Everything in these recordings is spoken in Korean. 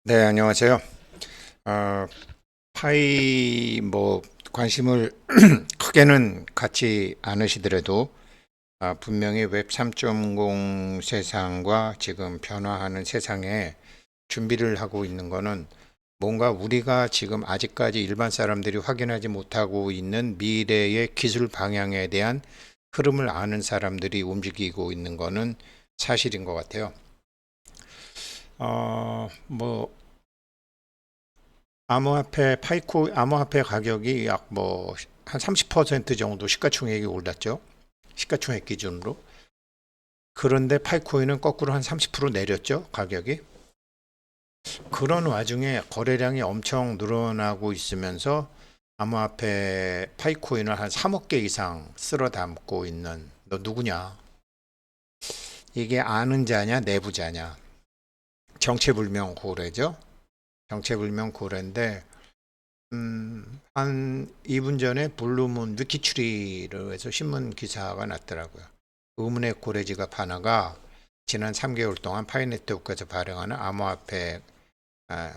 네, 안녕하세요. 어, 파이 관심을 크게는 갖지 않으시더라도 분명히 웹 3.0 세상과 지금 변화하는 세상에 준비를 하고 있는 거는 뭔가 우리가 지금 아직까지 일반 사람들이 확인하지 못하고 있는 미래의 기술 방향에 대한 흐름을 아는 사람들이 움직이고 있는 거는 사실인 것 같아요. 어, 뭐 암호화폐 가격이 약 한 30% 정도 시가총액이 올랐죠. 시가총액 기준으로. 그런데 파이코인은 거꾸로 한 30% 내렸죠. 가격이. 그런 와중에 거래량이 엄청 늘어나고 있으면서 암호화폐 파이코인을 한 3억 개 이상 쓸어 담고 있는 너 누구냐? 이게 아는 자냐, 내부자냐? 정체불명 고래죠. 정체불명 고래인데 한 2분 전에 블루문 위키추리를 해서 신문 기사가 났더라고요. 의문의 고래지갑 하나가 지난 3개월 동안 파이네트워크에서 발행하는 암호화폐 아,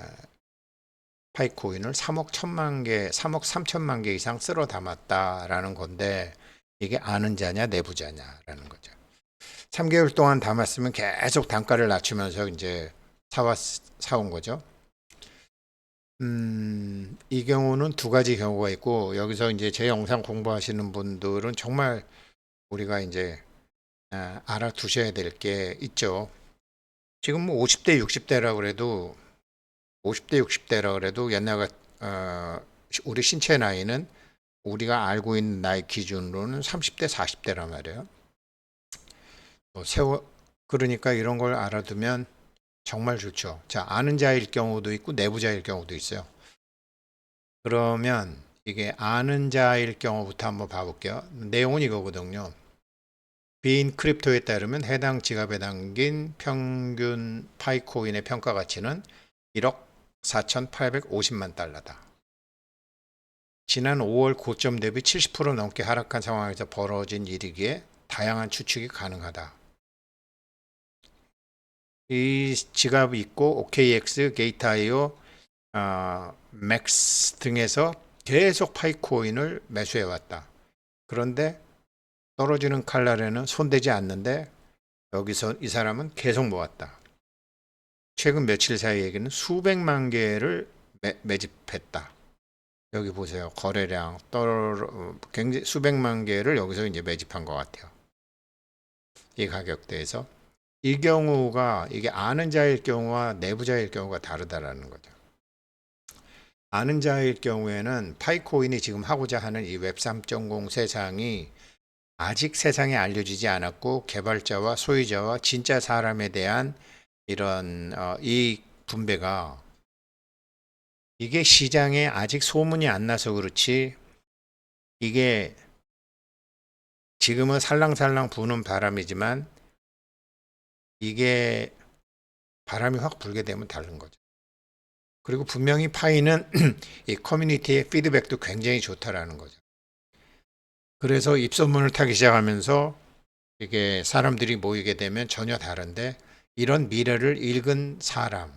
파이코인을 3억 1천만 개, 3억 3천만 개 이상 쓸어 담았다라는 건데 이게 아는 자냐 내부자냐라는 거죠. 3개월 동안 담았으면 계속 단가를 낮추면서 이제 사온 거죠. 이 경우는 두 가지 경우가 있고, 여기서 이제 제 영상 공부하시는 분들은 정말 우리가 이제 알아두셔야 될 게 있죠. 지금 뭐 50대, 60대라 그래도, 50대, 60대라 그래도 우리 신체 나이는 우리가 알고 있는 나이 기준으로는 30대, 40대란 말이에요. 뭐 그러니까 이런 걸 알아두면 정말 좋죠. 자, 아는 자일 경우도 있고, 내부자일 경우도 있어요. 그러면 이게 아는 자일 경우부터 한번 봐볼게요. 내용은 이거거든요. 빈 크립토에 따르면 해당 지갑에 담긴 평균 파이코인의 평가 가치는 1억 4,850만 달러다. 지난 5월 고점 대비 70% 넘게 하락한 상황에서 벌어진 일이기에 다양한 추측이 가능하다. 이 지갑이 있고 OKX, 게이트IO, 맥스 등에서 계속 파이코인을 매수해왔다. 그런데 떨어지는 칼날에는 손대지 않는데 여기서 이 사람은 계속 모았다. 최근 며칠 사이에는 수백만 개를 매집했다. 여기 보세요. 거래량 굉장히 수백만 개를 여기서 이제 매집한 것 같아요. 이 가격대에서. 이 경우가 이게 아는 자일 경우와 내부자일 경우가 다르다라는 거죠. 아는 자일 경우에는 파이코인이 지금 하고자 하는 이 웹 3.0 세상이 아직 세상에 알려지지 않았고 개발자와 소유자와 진짜 사람에 대한 이런 이익 분배가 이게 시장에 아직 소문이 안 나서 그렇지 이게 지금은 살랑살랑 부는 바람이지만 이게 바람이 확 불게 되면 다른 거죠. 그리고 분명히 파이는 이 커뮤니티의 피드백도 굉장히 좋다라는 거죠. 그래서 입소문을 타기 시작하면서 이게 사람들이 모이게 되면 전혀 다른데 이런 미래를 읽은 사람,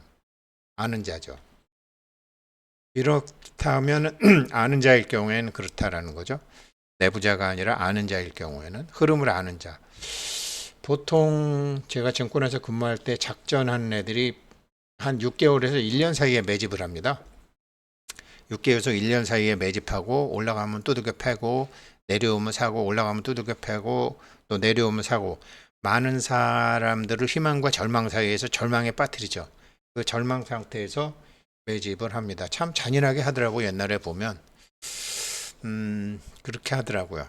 아는 자죠. 이렇다면 아는 자일 경우에는 그렇다라는 거죠. 내부자가 아니라 아는 자일 경우에는 흐름을 아는 자. 보통 제가 증권회사 근무할 때 작전하는 애들이 한 6개월에서 1년 사이에 매집을 합니다. 6개월에서 1년 사이에 매집하고 올라가면 두들겨 패고 내려오면 사고 올라가면 두들겨 패고 또 내려오면 사고 많은 사람들을 희망과 절망 사이에서 절망에 빠뜨리죠. 그 절망 상태에서 매집을 합니다. 참 잔인하게 하더라고 옛날에 보면 그렇게 하더라고요.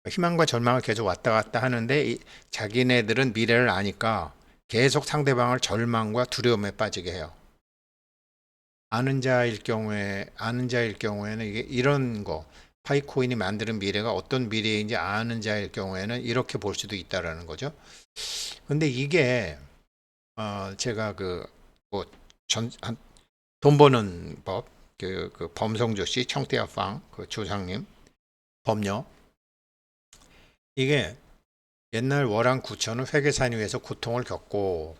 희망과 절망을 계속 왔다 갔다 하는데 자기네들은 미래를 아니까 계속 상대방을 절망과 두려움에 빠지게 해요. 아는 자일 경우에는 이게 이런 거 파이코인이 만드는 미래가 어떤 미래인지 아는 자일 경우에는 이렇게 볼 수도 있다라는 거죠. 근데 이게 제가 돈 버는 법, 그 범성조 씨, 청태아팡 그 조상님, 법녀 이게 옛날 월한 9천은 회계산 위에서 고통을 겪고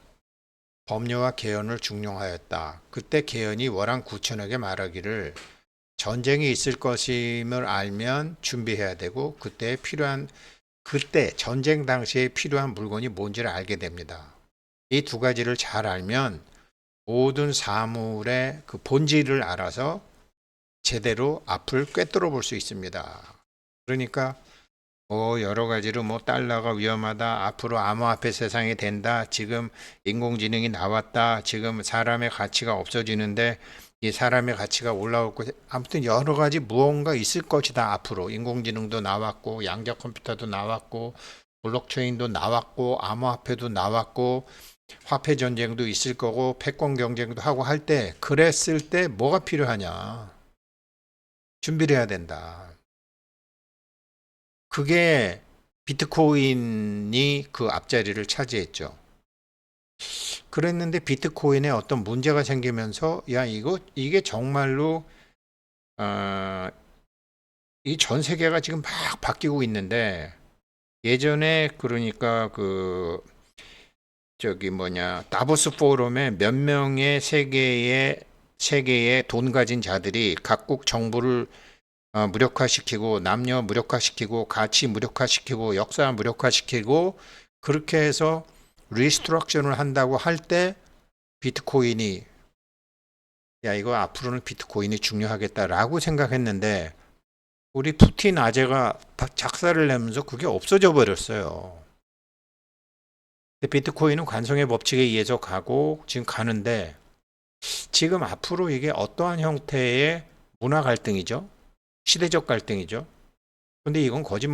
법녀와 개헌을 중용하였다. 그때 개헌이 월한 9천억에 말하기를 전쟁이 있을 것임을 알면 준비해야 되고 그때 전쟁 당시에 필요한 물건이 뭔지를 알게 됩니다. 이 두 가지를 잘 알면 모든 사물의 그 본질을 알아서 제대로 앞을 꿰뚫어 볼 수 있습니다. 그러니까 여러 가지로 달러가 위험하다, 앞으로 암호화폐 세상이 된다, 지금 인공지능이 나왔다, 지금 사람의 가치가 없어지는데 이 사람의 가치가 올라올 것, 아무튼 여러 가지 무언가 있을 것이다. 앞으로 인공지능도 나왔고 양자 컴퓨터도 나왔고 블록체인도 나왔고 암호화폐도 나왔고 화폐 전쟁도 있을 거고 패권 경쟁도 하고 할 때, 그랬을 때 뭐가 필요하냐? 준비를 해야 된다. 그게 비트코인이 그 앞자리를 차지했죠. 그랬는데 비트코인에 어떤 문제가 생기면서 이게 정말로 이 전 세계가 지금 막 바뀌고 있는데, 예전에 그러니까 다보스 포럼에 몇 명의 세계의 돈 가진 자들이 각국 정부를 무력화시키고 남녀 무력화시키고 가치 무력화시키고 역사 무력화시키고 그렇게 해서 리스트럭션을 한다고 할 때, 비트코인이 이거 앞으로는 비트코인이 중요하겠다라고 생각했는데, 우리 푸틴 아재가 작사를 내면서 그게 없어져 버렸어요. 비트코인은 관성의 법칙에 의해서 가고 지금 가는데, 지금 앞으로 이게 어떠한 형태의 문화 갈등이죠? 시대적 갈등이죠. 근데 이건 거짓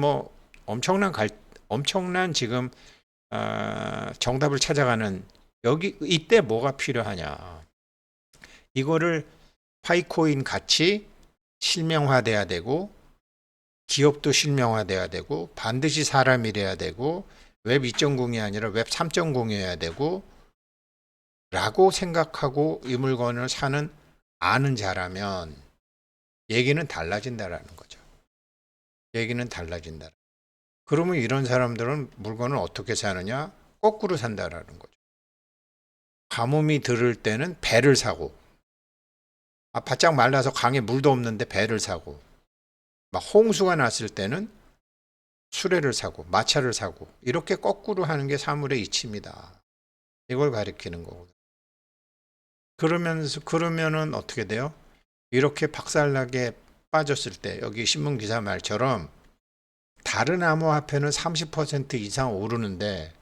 엄청난 지금 정답을 찾아가는, 이때 뭐가 필요하냐? 이거를 파이코인 같이 실명화돼야 되고, 기업도 실명화돼야 되고, 반드시 사람이래야 되고, 웹 2.0이 아니라 웹 3.0이어야 되고 라고 생각하고 이 물건을 아는 자라면 얘기는 달라진다라는 거죠. 얘기는 달라진다. 그러면 이런 사람들은 물건을 어떻게 사느냐? 거꾸로 산다라는 거죠. 가뭄이 들을 때는 배를 사고, 바짝 말라서 강에 물도 없는데 배를 사고, 막 홍수가 났을 때는 수레를 사고 마차를 사고, 이렇게 거꾸로 하는 게 사물의 이치입니다. 이걸 가리키는 거고. 그러면은 어떻게 돼요? 이렇게 박살나게 빠졌을 때, 여기 신문 기사 말처럼 다른 암호화폐는 30% 이상 오르는데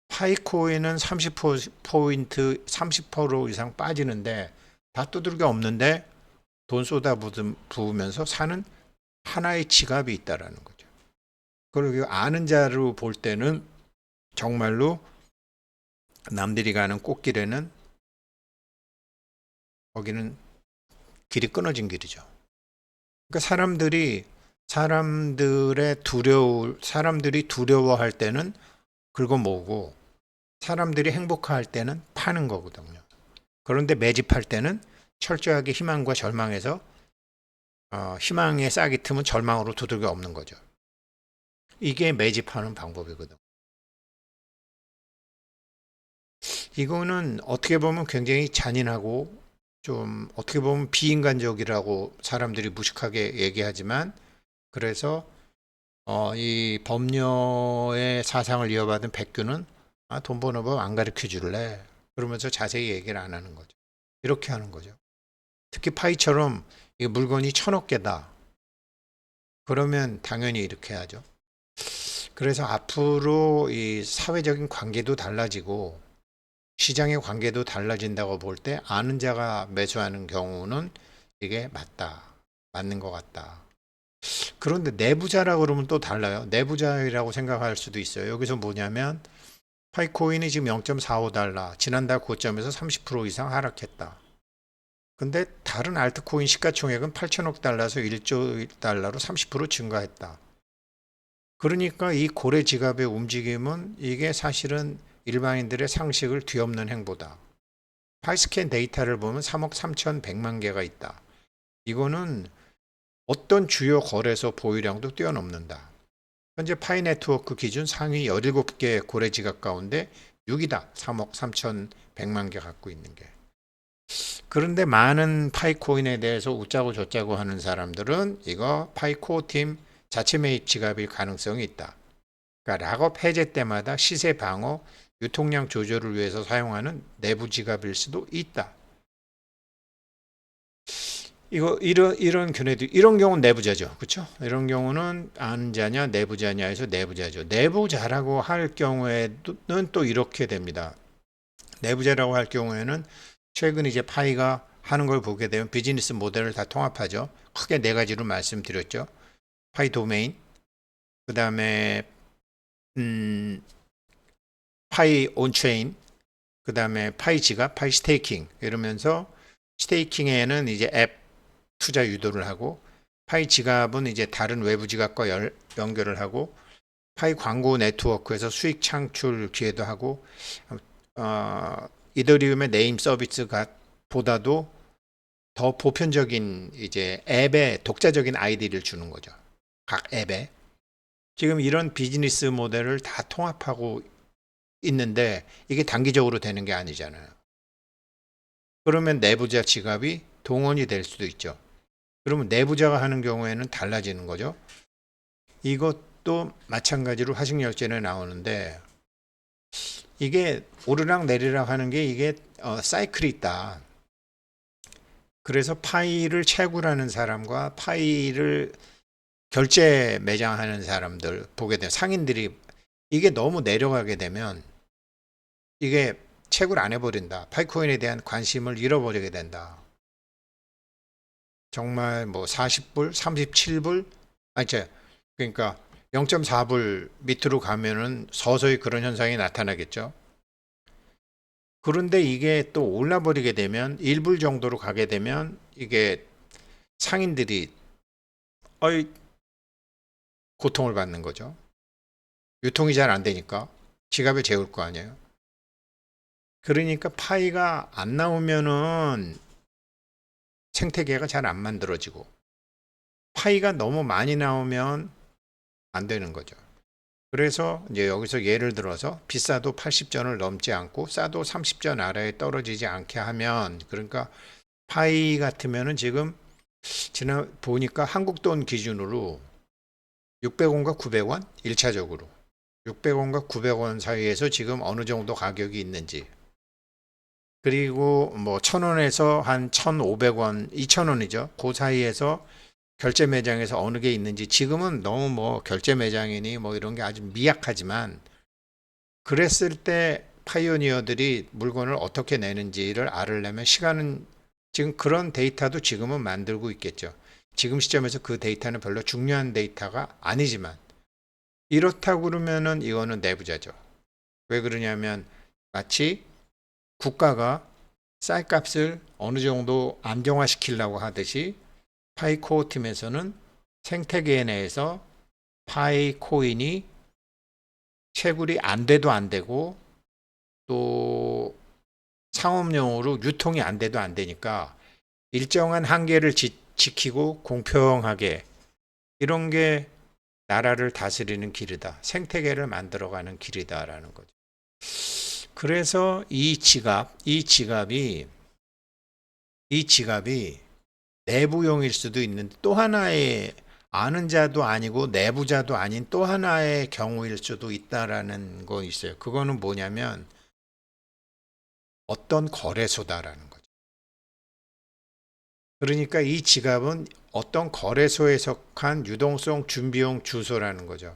파이코인은 30% 이상 빠지는데 다 두들겨 없는데 돈 쏟아 부으면서 사는 하나의 지갑이 있다라는 거죠. 그리고 아는 자로 볼 때는 정말로 남들이 가는 꽃길에는 거기는 길이 끊어진 길이죠. 그러니까 사람들이 두려워할 때는 긁어 모으고, 사람들이 행복할 때는 파는 거거든요. 그런데 매집할 때는 철저하게 희망과 절망에서 희망의 싹이 트면 절망으로 두들겨 엎는 거죠. 이게 매집하는 방법이거든. 이거는 어떻게 보면 굉장히 잔인하고 좀 어떻게 보면 비인간적이라고 사람들이 무식하게 얘기하지만, 그래서 이 법녀의 사상을 이어받은 백규는 돈 버는 법 안 가르쳐 줄래? 그러면서 자세히 얘기를 안 하는 거죠. 이렇게 하는 거죠. 특히 파이처럼 이 물건이 1,000억 개다. 그러면 당연히 이렇게 하죠. 그래서 앞으로 이 사회적인 관계도 달라지고 시장의 관계도 달라진다고 볼 때, 아는 자가 매수하는 경우는 이게 맞는 것 같다. 그런데 내부자라 그러면 또 달라요. 내부자라고 생각할 수도 있어요. 여기서 뭐냐면 파이코인이 지금 0.45달러, 지난달 고점에서 30% 이상 하락했다. 근데 다른 알트코인 시가총액은 8천억 달러에서 1조 달러로 30% 증가했다. 그러니까 이 고래 지갑의 움직임은 이게 사실은 일반인들의 상식을 뒤엎는 행보다. 파이스캔 데이터를 보면 3억 3,100만 개가 있다. 이거는 어떤 주요 거래소 보유량도 뛰어넘는다. 현재 파이네트워크 기준 상위 17개 고래 지갑 가운데 6위다. 3억 3,100 100만 개 갖고 있는 게. 그런데 많은 파이코인에 대해서 웃자고 저짜고 하는 사람들은 이거 파이코 팀 자체 매입 지갑일 가능성이 있다. 그러니까 락업 해제 때마다 시세 방어, 유통량 조절을 위해서 사용하는 내부 지갑일 수도 있다. 이런 견해도, 이런 경우는 내부자죠. 그렇죠? 이런 경우는 안자냐 내부자냐에서 내부자죠. 내부자라고 할 경우에는 또 이렇게 됩니다. 내부자라고 할 경우에는 최근 이제 파이가 하는 걸 보게 되면 비즈니스 모델을 다 통합하죠. 크게 네 가지로 말씀드렸죠. 파이 도메인, 그 다음에 파이 온체인, 그 다음에 파이 지갑, 파이 스테이킹, 이러면서 스테이킹에는 이제 앱 투자 유도를 하고, 파이 지갑은 이제 다른 외부 지갑과 연결을 하고, 파이 광고 네트워크에서 수익 창출 기회도 하고, 이더리움의 네임 서비스가 보다도 더 보편적인 이제 앱에 독자적인 아이디를 주는 거죠. 각 앱에. 지금 이런 비즈니스 모델을 다 통합하고 있는데 이게 단기적으로 되는 게 아니잖아요. 그러면 내부자 지갑이 동원이 될 수도 있죠. 그러면 내부자가 하는 경우에는 달라지는 거죠. 이것도 마찬가지로 화식열전에 나오는데 이게 오르락 내리락 하는 게 이게 사이클이 있다. 그래서 파이를 채굴하는 사람과 파이를 결제 매장하는 사람들 보게 되면 상인들이 이게 너무 내려가게 되면 이게 채굴 안 해버린다. 파이코인에 대한 관심을 잃어버리게 된다. 정말 뭐 40불, 37불, 그러니까 0.4불 밑으로 가면은 서서히 그런 현상이 나타나겠죠. 그런데 이게 또 올라버리게 되면 1불 정도로 가게 되면 이게 상인들이 고통을 받는 거죠. 유통이 잘 안 되니까 지갑에 재울 거 아니에요. 그러니까 파이가 안 나오면은 생태계가 잘 안 만들어지고 파이가 너무 많이 나오면 안 되는 거죠. 그래서 이제 여기서 예를 들어서 비싸도 80전을 넘지 않고 싸도 30전 아래에 떨어지지 않게 하면, 그러니까 파이 같으면은 지금 지난 보니까 한국 돈 기준으로 600원과 900원 1차적으로 600원과 900원 사이에서 지금 어느 정도 가격이 있는지, 그리고 뭐 1000원에서 한 1500원, 2000원이죠. 그 사이에서 결제 매장에서 어느 게 있는지, 지금은 너무 뭐 결제 매장이니 뭐 이런 게 아주 미약하지만 그랬을 때 파이오니어들이 물건을 어떻게 내는지를 알으려면 시간은, 지금 그런 데이터도 지금은 만들고 있겠죠. 지금 시점에서 그 데이터는 별로 중요한 데이터가 아니지만, 이렇다고 그러면은 이거는 내부자죠. 왜 그러냐면 마치 국가가 쌀값을 어느 정도 안정화시키려고 하듯이 파이코어 팀에서는 생태계 내에서 파이코인이 채굴이 안 돼도 안 되고 또 상업용으로 유통이 안 돼도 안 되니까 일정한 한계를 지키고 공평하게, 이런 게 나라를 다스리는 길이다. 생태계를 만들어가는 길이다라는 거죠. 그래서 이 지갑이 내부용일 수도 있는데 또 하나의 아는 자도 아니고 내부자도 아닌 또 하나의 경우일 수도 있다라는 거 있어요. 그거는 뭐냐면 어떤 거래소다라는 거죠. 그러니까 이 지갑은 어떤 거래소에 속한 유동성 준비용 주소라는 거죠.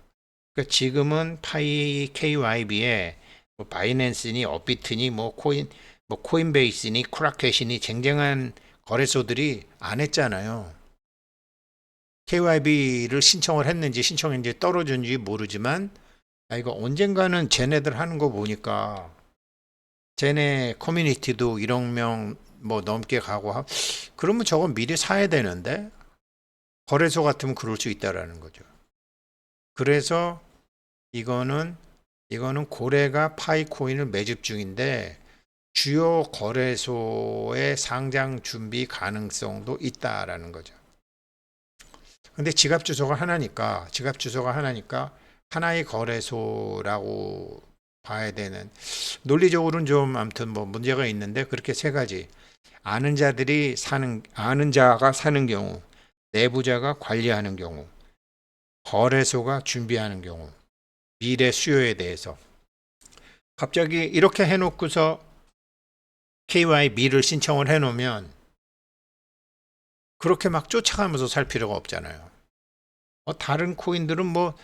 그러니까 지금은 파이 KYB에 뭐 바이낸스니 업비트니 뭐 코인베이스니 크라켓이니 쟁쟁한 거래소들이 안 했잖아요. KYB를 신청을 했는지 신청했는지 떨어졌는지 모르지만 이거 언젠가는 쟤네들 하는 거 보니까 쟤네 커뮤니티도 1억 명 뭐 넘게 가고 그러면 저건 미리 사야 되는데 거래소 같으면 그럴 수 있다라는 거죠. 그래서 이거는 고래가 파이코인을 매집 중인데 주요 거래소의 상장 준비 가능성도 있다라는 거죠. 근데 지갑 주소가 하나니까 하나의 거래소라고 봐야 되는, 논리적으로는 좀 아무튼 뭐 문제가 있는데, 그렇게 세 가지. 아는 자가 사는 경우, 내부자가 관리하는 경우, 거래소가 준비하는 경우, 미래 수요에 대해서. 갑자기 이렇게 해놓고서 KYB를 신청을 해놓으면 그렇게 막 쫓아가면서 살 필요가 없잖아요. 다른 코인들은 뭐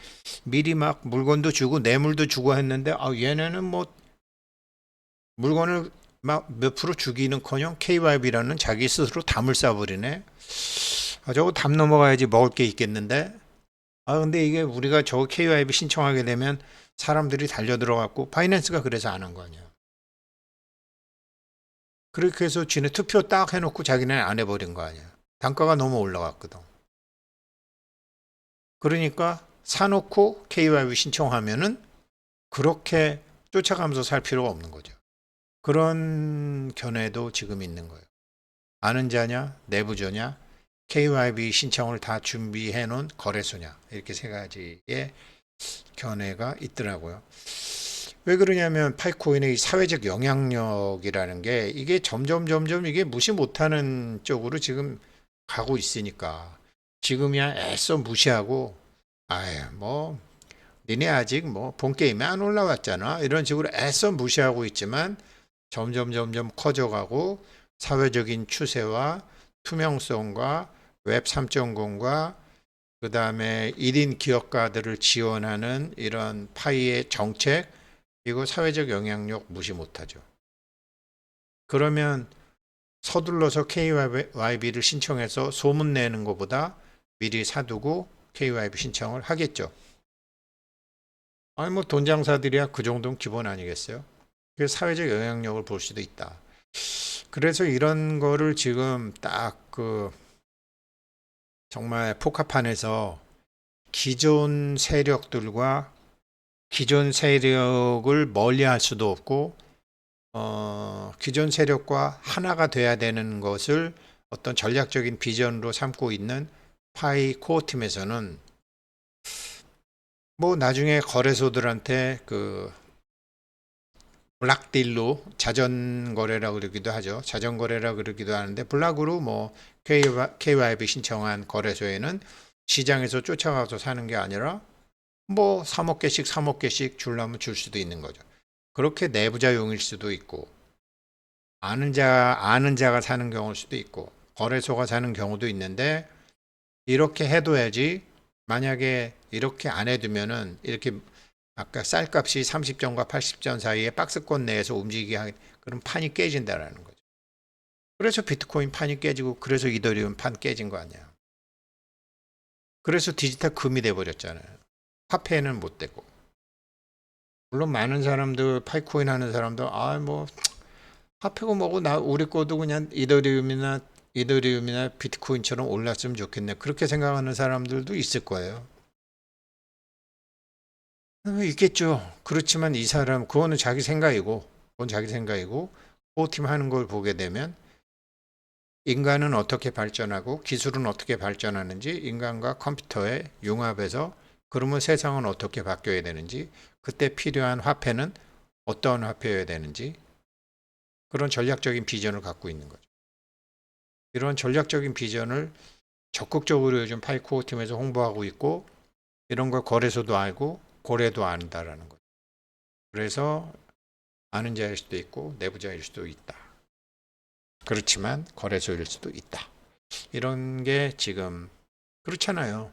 미리 막 물건도 주고 뇌물도 주고 했는데, 얘네는 뭐 물건을 막 몇 프로 주기는커녕 KYB라는 자기 스스로 담을 쌓아버리네. 저거 담 넘어가야지 먹을 게 있겠는데. 근데 이게 우리가 저거 KYB 신청하게 되면 사람들이 달려들어갖고, 바이낸스가 그래서 안 한 거 아니야. 그렇게 해서 지네 투표 딱 해놓고 자기네는 안 해버린 거 아니야. 단가가 너무 올라갔거든. 그러니까 사놓고 KYB 신청하면은 그렇게 쫓아가면서 살 필요가 없는 거죠. 그런 견해도 지금 있는 거예요. 아는 자냐, 내부자냐, KYB 신청을 다 준비해 놓은 거래소냐, 이렇게 세 가지의 견해가 있더라고요. 왜 그러냐면 파이코인의 사회적 영향력이라는 게 이게 점점 이게 무시 못하는 쪽으로 지금 가고 있으니까, 지금이야 애써 무시하고, 뭐 니네 아직 뭐 본 게임에 안 올라왔잖아, 이런 식으로 애써 무시하고 있지만 점점 커져가고, 사회적인 추세와 투명성과 웹 3.0과 그 다음에 1인 기업가들을 지원하는 이런 파이의 정책, 이거 사회적 영향력 무시 못하죠. 그러면 서둘러서 KYB를 신청해서 소문 내는 것보다 미리 사두고 KYB 신청을 하겠죠. 뭐 돈 장사들이야 그 정도는 기본 아니겠어요? 그래서 사회적 영향력을 볼 수도 있다. 그래서 이런 거를 지금 딱 정말 폭합판에서 기존 세력들과 기존 세력을 멀리할 수도 없고, 기존 세력과 하나가 돼야 되는 것을 어떤 전략적인 비전으로 삼고 있는 파이 코어 팀에서는 뭐 나중에 거래소들한테 블락딜로 자전거래라 그러기도 하죠. 자전거래라 그러기도 하는데, 블락으로 뭐 KYB 신청한 거래소에는 시장에서 쫓아가서 사는 게 아니라 뭐 3억 개씩 주려면 줄 수도 있는 거죠. 그렇게 내부자용일 수도 있고, 아는 자가 사는 경우일 수도 있고, 거래소가 사는 경우도 있는데, 이렇게 해둬야지. 만약에 이렇게 안 해두면은 이렇게 아까 쌀값이 30전과 80전 사이에 박스권 내에서 움직이게 하는 그런 판이 깨진다라는 거죠. 그래서 비트코인 판이 깨지고, 그래서 이더리움 판 깨진 거 아니야. 그래서 디지털 금이 돼버렸잖아요. 화폐는 못 되고. 물론 많은 사람들, 파이코인 하는 사람들, 뭐 화폐고 뭐고 우리 거도 그냥 이더리움이나 비트코인처럼 올랐으면 좋겠네, 그렇게 생각하는 사람들도 있을 거예요. 있겠죠. 그렇지만 이 사람, 그건 자기 생각이고, 코어팀 하는 걸 보게 되면 인간은 어떻게 발전하고 기술은 어떻게 발전하는지, 인간과 컴퓨터의 융합해서 그러면 세상은 어떻게 바뀌어야 되는지, 그때 필요한 화폐는 어떤 화폐여야 되는지, 그런 전략적인 비전을 갖고 있는 거죠. 이런 전략적인 비전을 적극적으로 요즘 파이코어 팀에서 홍보하고 있고, 이런 걸 거래소도 알고 고래도 안다라는 거죠. 그래서 아는 자일 수도 있고 내부자일 수도 있다. 그렇지만 거래소일 수도 있다. 이런 게 지금 그렇잖아요.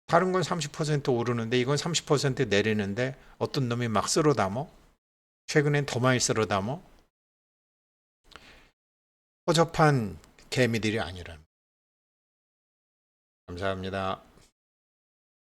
다른 건 30% 오르는데 이건 30% 내리는데 어떤 놈이 막 쓸어 담어? 최근엔 더 많이 쓸어 담어? 허접한 개미들이 아니라. 감사합니다.